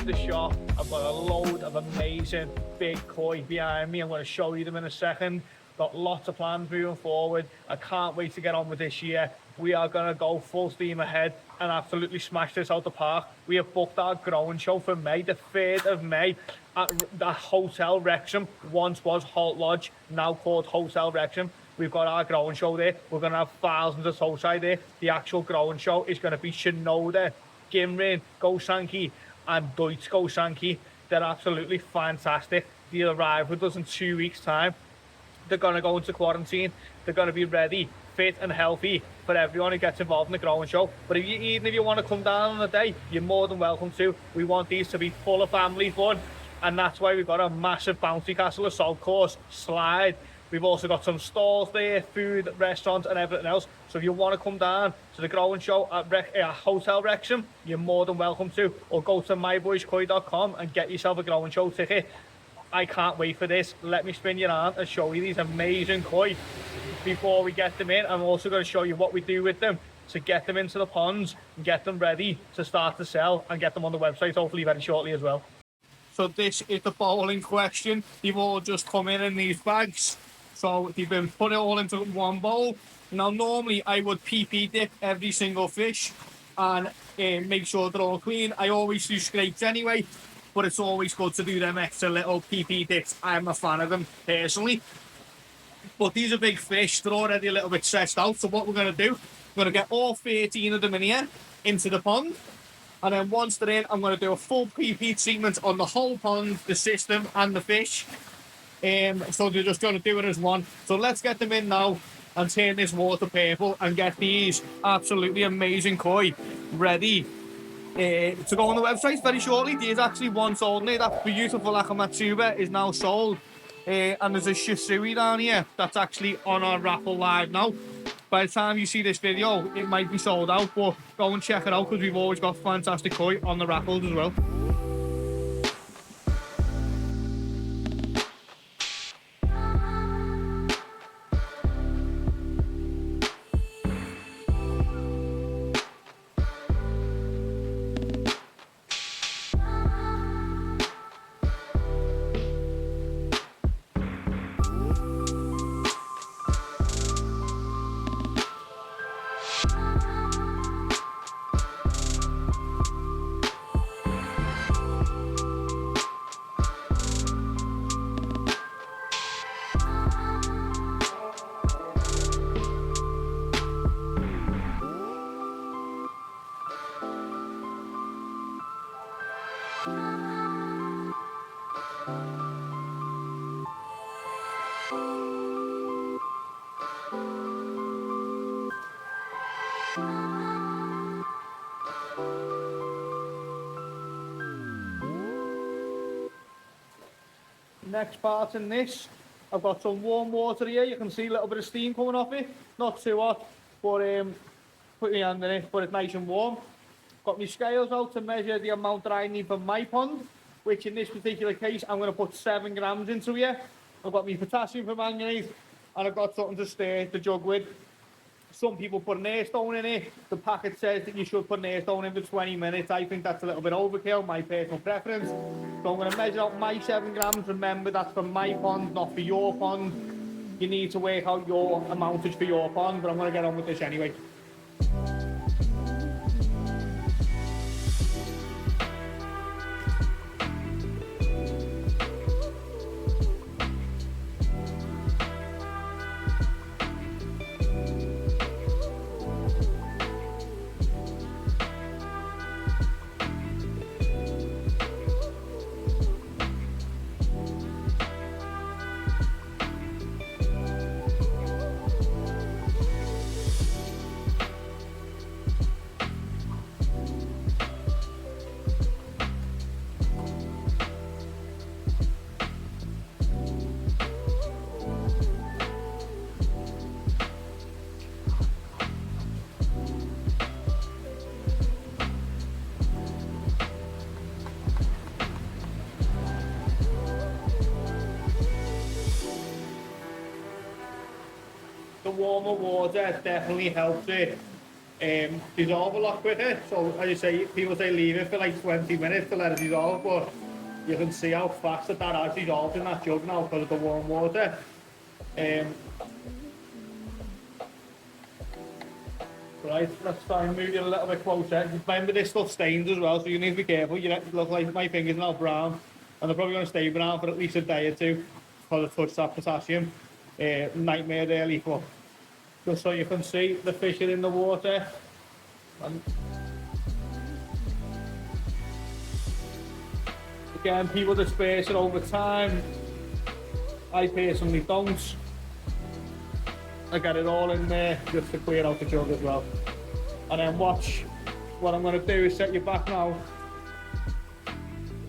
of the shop. I've got a load of amazing big koi behind me. I'm going to show you them in a second. Got lots of plans moving forward. I can't wait to get on with this year. We are going to go full steam ahead and absolutely smash this out the park. We have booked our growing show for May, the 3rd of May, at the Hotel Wrexham. Once was Holt Lodge, now called Hotel Wrexham. We've got our growing show there. We're going to have thousands of Sosai there. The actual growing show is going to be Shinoda, Gimrin, Gosanki, and Deutsch Gosanki. They're absolutely fantastic. They'll arrive with us in 2 weeks' time. They're going to go into quarantine. They're going to be ready, fit and healthy for everyone who gets involved in the growing show. But even if you want to come down on a day, you're more than welcome to. We want these to be full of family fun, and that's why we've got a massive Bounty Castle assault course, slide. We've also got some stalls there, food, restaurants and everything else. So if you want to come down to the growing show at Hotel Wrexham, you're more than welcome to. Or go to myboyskoi.com and get yourself a growing show ticket. I can't wait for this. Let me spin you around and show you these amazing koi before we get them in. I'm also going to show you what we do with them to get them into the ponds and get them ready to start to sell and get them on the website hopefully very shortly as well. So this is the bowl in question. They've all just come in these bags. So they've been put it all into one bowl. Now normally I would PP dip every single fish and make sure they're all clean. I always do scrapes anyway, but it's always good to do them extra little PP dips. I'm a fan of them personally. But these are big fish, they're already a little bit stressed out. So what we're going to do, we're going to get all 13 of them in here into the pond. And then once they're in, I'm going to do a full PP treatment on the whole pond, the system and the fish. So they're just going to do it as one. So let's get them in now and turn this water purple and get these absolutely amazing koi ready to go on the website very shortly. There's actually one sold in there. That beautiful Akamatsuba is now sold. And there's a Shisui down here that's actually on our raffle live now. By the time you see this video, it might be sold out, but go and check it out because we've always got fantastic koi on the raffles as well. Next part in this, I've got some warm water here. You can see a little bit of steam coming off it. Not too hot, but put your hand in it, but it's nice and warm. Got my scales out to measure the amount that I need for my pond, which in this particular case, I'm going to put 7 grams into here. I've got my potassium permanganate, and I've got something to stir the jug with. Some people put an air stone in it. The packet says that you should put an air stone in for 20 minutes. I think that's a little bit overkill, my personal preference. So I'm going to measure out my 7 grams. Remember, that's for my pond, not for your pond. You need to work out your amountage for your pond, but I'm going to get on with this anyway. The warmer water definitely helps it dissolve a lot quicker. So as you say, people say leave it for like 20 minutes to let it dissolve, but you can see how fast that has dissolved in that jug now because of the warm water. Right, let's try and move you a little bit closer. Remember, this stuff stains as well, so you need to be careful. You look like my fingers now brown, and they're probably going to stay brown for at least a day or two because I touched that potassium. Nightmare really, but just so you can see, the fish are in the water. And again, people disperse it over time. I personally don't. I get it all in there just to clear out the jug as well. And then watch, what I'm going to do is set you back now,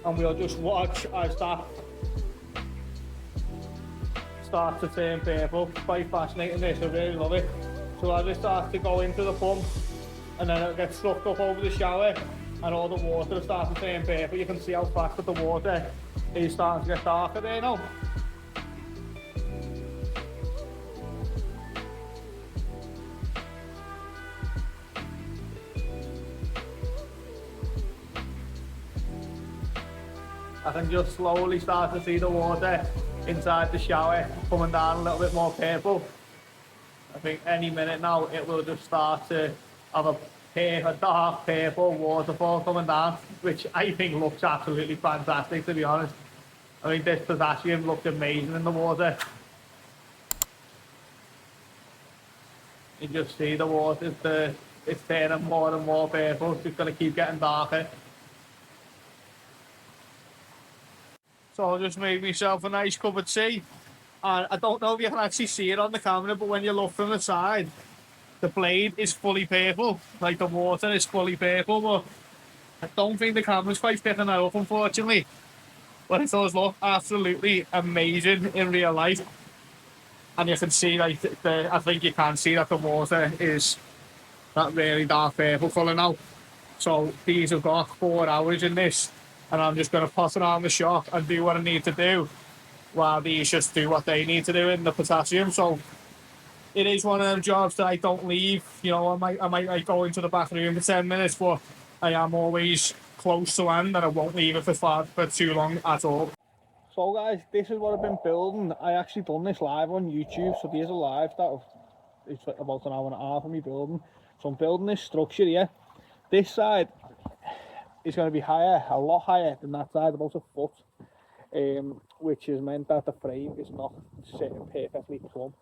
and we'll just watch as that starts to turn purple. Quite fascinating this, I really love it. So as it starts to go into the pump, and then it gets sucked up over the shower, and all the water starts to turn purple. You can see how fast that the water is starting to get darker there now. I can just slowly start to see the water inside the shower coming down a little bit more purple. I think any minute now it will just start to have a dark purple waterfall coming down, which I think looks absolutely fantastic, to be honest. I think this potassium looks amazing in the water. You just see the water, it's turning more and more purple. It's just going to keep getting darker. So I'll just make myself a nice cup of tea. And I don't know if you can actually see it on the camera, but when you look from the side, the blade is fully purple. Like the water is fully purple, but I don't think the camera's quite picking that up, unfortunately. But it does look absolutely amazing in real life. And you can see, like, I think you can see that the water is that really dark purple colour now. So these have got 4 hours in this, and I'm just going to pass it on the shop and do what I need to do while these just do what they need to do in the potassium. So it is one of them jobs that I don't leave. You know, I might like, go into the bathroom for 10 minutes, but I am always close to land, and I won't leave it for too long at all. So guys, this is what I've been building. I actually done this live on YouTube, so there's a live that it's about an hour and a half of me building. So I'm building this structure here. This side is going to be higher, a lot higher than that side, about a foot, which has meant that the frame is not sitting perfectly plumb,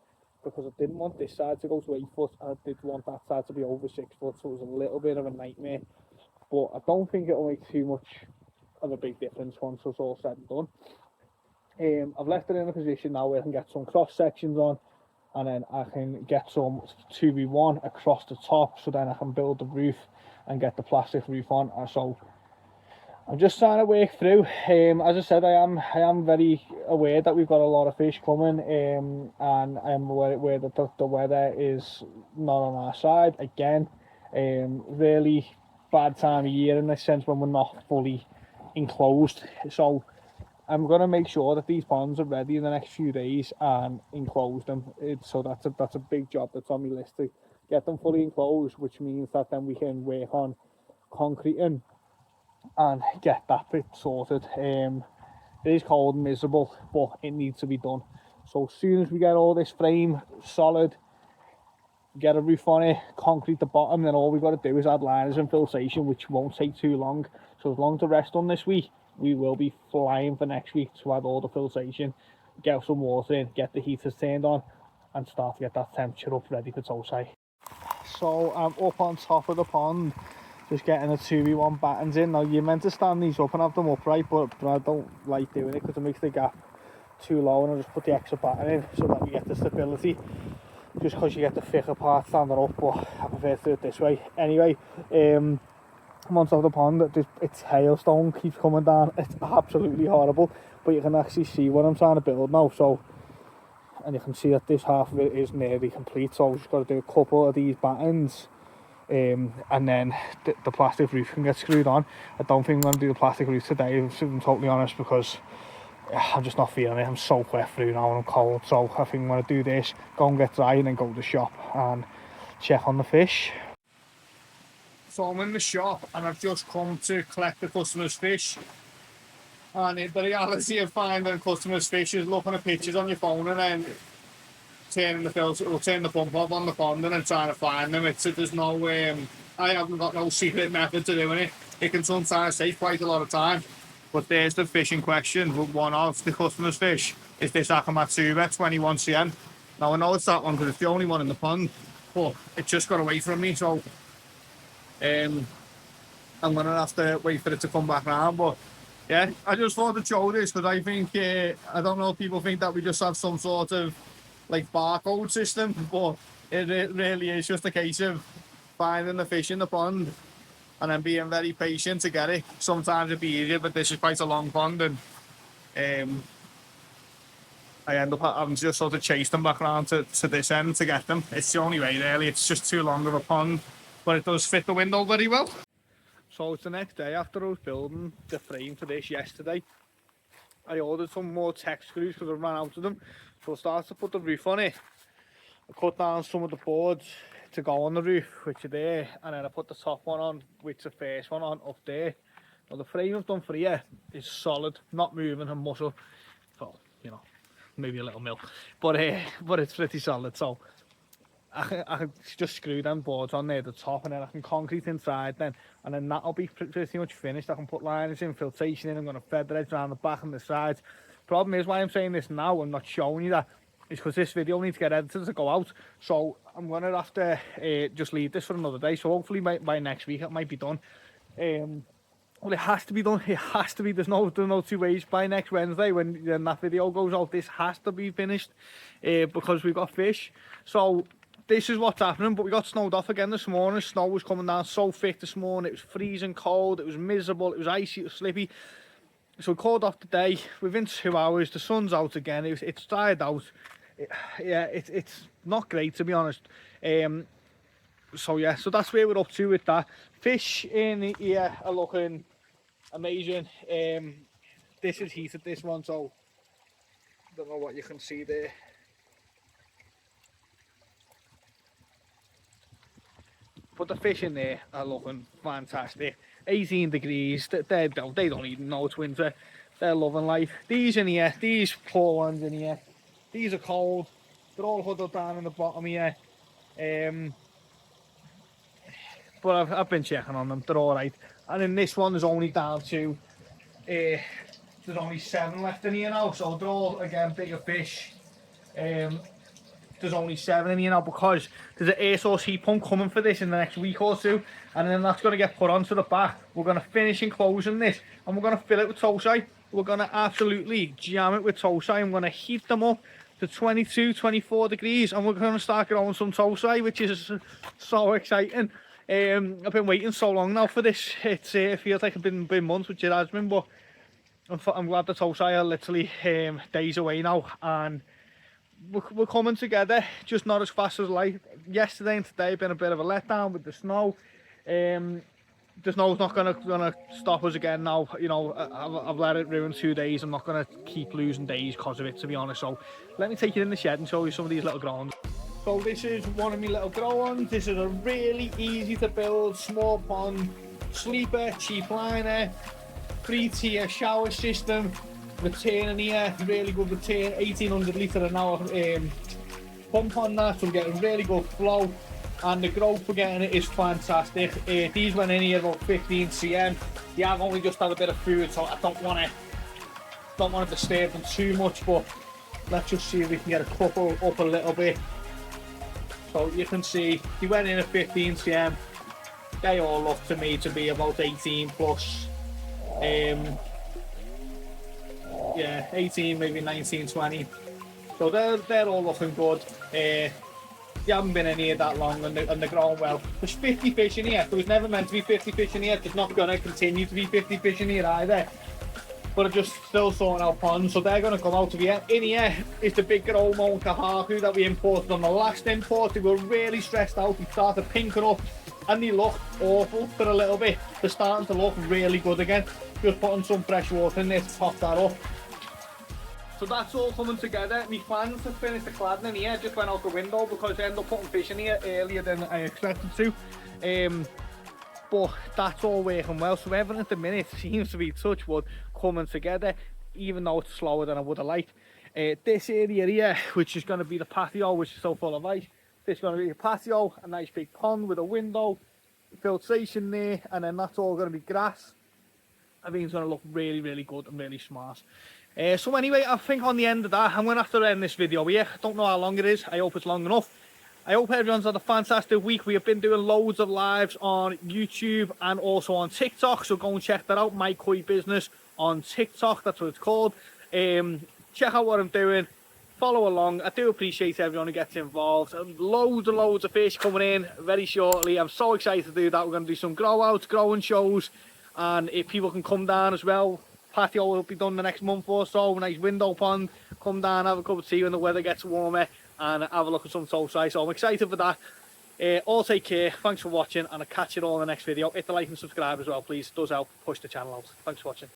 because I didn't want this side to go to 8 foot, and I did want that side to be over 6 foot, so it was a little bit of a nightmare. But I don't think it'll make too much of a big difference once it's all said and done. I've left it in a position now where I can get some cross sections on, and then I can get some 2v1 across the top, so then I can build the roof and get the plastic roof on. So I'm just trying to work through. As I said, I am very aware that we've got a lot of fish coming, and I am aware that the weather is not on our side again. Really bad time of year in the sense when we're not fully enclosed. So I'm going to make sure that these ponds are ready in the next few days and enclose them. So that's a big job that's on my list, to get them fully enclosed, which means that then we can work on concreting and get that bit sorted. It is cold and miserable, but it needs to be done. So as soon as we get all this frame solid, get a roof on it, concrete the bottom, then all we've got to do is add liners and filtration, which won't take too long. So as long as the rest done this week, we will be flying for next week to add all the filtration, get some water in, get the heaters turned on, and start to get that temperature up ready for Tosai. So I'm up on top of the pond, just getting the 2v1 battens in. Now you're meant to stand these up and have them upright, but I don't like doing it because it makes the gap too low, and I just put the extra batten in so that we get the stability, just because you get the thicker part standing up, but I prefer to do it this way. Anyway, I'm on top of the pond, it's hailstone keeps coming down, it's absolutely horrible, but you can actually see what I'm trying to build now. So, and you can see that this half of it is nearly complete, so I've just got to do a couple of these battens, and then the plastic roof can get screwed on. I don't think I'm going to do the plastic roof today, if I'm totally honest, because I'm just not feeling it. I'm so wet through now and I'm cold, so I think I'm going to do this, go and get dry, and then go to the shop and check on the fish. So I'm in the shop and I've just come to collect the customer's fish. And the reality of finding customers' fish is looking at pictures on your phone and then turning the filter or turning the pump off on the pond and then trying to find them. There's no I haven't got no secret method to doing it. It can sometimes take quite a lot of time. But there's the fish in question. One of the customer's fish is this Akamatsuba 21 cm. Now I know it's that one because it's the only one in the pond, but it just got away from me, so I'm gonna have to wait for it to come back round. But yeah, I just thought to show this because I think I don't know if people think that we just have some sort of like barcode system, but it really is just a case of finding the fish in the pond and then being very patient to get it. Sometimes it'd be easier, but this is quite a long pond, and I end up having to just sort of chase them back around to this end to get them. It's the only way really, it's just too long of a pond, but it does fit the window very well. So it's the next day after I was building the frame for this yesterday. I ordered some more tech screws because I ran out of them. So I started to put the roof on it. I cut down some of the boards to go on the roof, which are there, and then I put the top one on, which is the first one on up there. Well, the frame I've done for here is solid, not moving a muscle. So, you know, maybe a little mil, but it's pretty solid. So I can just screw them boards on there at the top, and then I can concrete inside then, and then that'll be pretty much finished. I can put liners in, filtration in. I'm going to feather edge around the back and the sides. Problem is, why I'm saying this now and not showing you that is because this video needs to get edited to go out, so I'm going to have to just leave this for another day. So hopefully by next week it might be done. Well, it has to be done. It has to be. There's no two ways. By next Wednesday, when that video goes out, this has to be finished because we've got fish. So this is what's happening. But we got snowed off again this morning. Snow was coming down so thick this morning. It was freezing cold. It was miserable. It was icy. It was slippy. So we called off the day. Within 2 hours, the sun's out again. It's dried out. It's not great, to be honest. So yeah, so that's where we're up to with that. Fish in here are looking amazing. This is heated, this one, so don't know what you can see there. But the fish in there are looking fantastic. 18 degrees. They don't even know it's winter. They're loving life. These in here, these poor ones in here, these are cold. They're all huddled down in the bottom here. But I've been checking on them. They're all right. And in this one, there's only down to there's only 7 left in here now. So they're all again bigger fish. There's only 7 in here now because there's an air source heat pump coming for this in the next week or two, and then that's going to get put onto the back. We're going to finish enclosing this, and we're going to fill it with tosai. We're going to absolutely jam it with tosai. I'm going to heat them up to 22, 24 degrees, and we're going to start growing some tosai, which is so exciting. I've been waiting so long now for this. It feels like it's been months, which it has been, but I'm glad the tosai are literally days away now, and we're coming together, just not as fast as like yesterday and today. Been a bit of a letdown with the snow. The snow's not gonna stop us again now. You know, I've let it ruin 2 days. I'm not gonna keep losing days because of it, to be honest. So let me take you in the shed and show you some of these little grow-ons. So this is one of my little grow-ons. This is a really easy to build small pond sleeper, cheap liner, 3-tier shower system. Return in here, really good return, 1800 litre an hour pump on that, so we're getting really good flow, and the growth we're getting is fantastic. These went in here about 15 cm. Yeah, I've only just had a bit of food, so I don't want to disturb them too much, but let's just see if we can get a couple up a little bit. So you can see they went in at 15 cm. They all look to me to be about 18 plus. Yeah, 18, maybe 19, 20. So they're all looking good. They haven't been in here that long, and they're growing well. There's 50 fish in here. There was never meant to be 50 fish in here. There's not going to continue to be 50 fish in here either. But I'm just still sorting out ponds, so they're going to come out of here. In here is the big Gromo and Kahaku that we imported on the last import. They were really stressed out. They started pinking up, and they looked awful for a little bit. They're starting to look really good again. Just putting some fresh water in there to top that up. So that's all coming together. My plans to finish the cladding in here just went out the window because I ended up putting fish in here earlier than I expected to. but that's all working well. So everything at the minute seems to be, touch wood, coming together, even though it's slower than I would have liked. This area here, which is going to be the patio, which is so full of ice, this is going to be a patio, a nice big pond with a window, filtration there, and then that's all going to be grass. I think it's going to look really, really good and really smart. So anyway, I think on the end of that, I'm going to have to end this video here. I don't know how long it is. I hope it's long enough. I hope everyone's had a fantastic week. We have been doing loads of lives on YouTube and also on TikTok, so go and check that out. My Koi Business on TikTok, that's what it's called. Check out what I'm doing. Follow along. I do appreciate everyone who gets involved. Loads and loads of fish coming in very shortly. I'm so excited to do that. We're going to do some grow outs, growing shows, and if people can come down as well, patio will be done the next month or so. Nice window pond. Come down, have a cup of tea when the weather gets warmer, and have a look at some toadstool. So I'm excited for that. All take care. Thanks for watching, and I'll catch you all in the next video. Hit the like and subscribe as well, please. It does help push the channel out. Thanks for watching.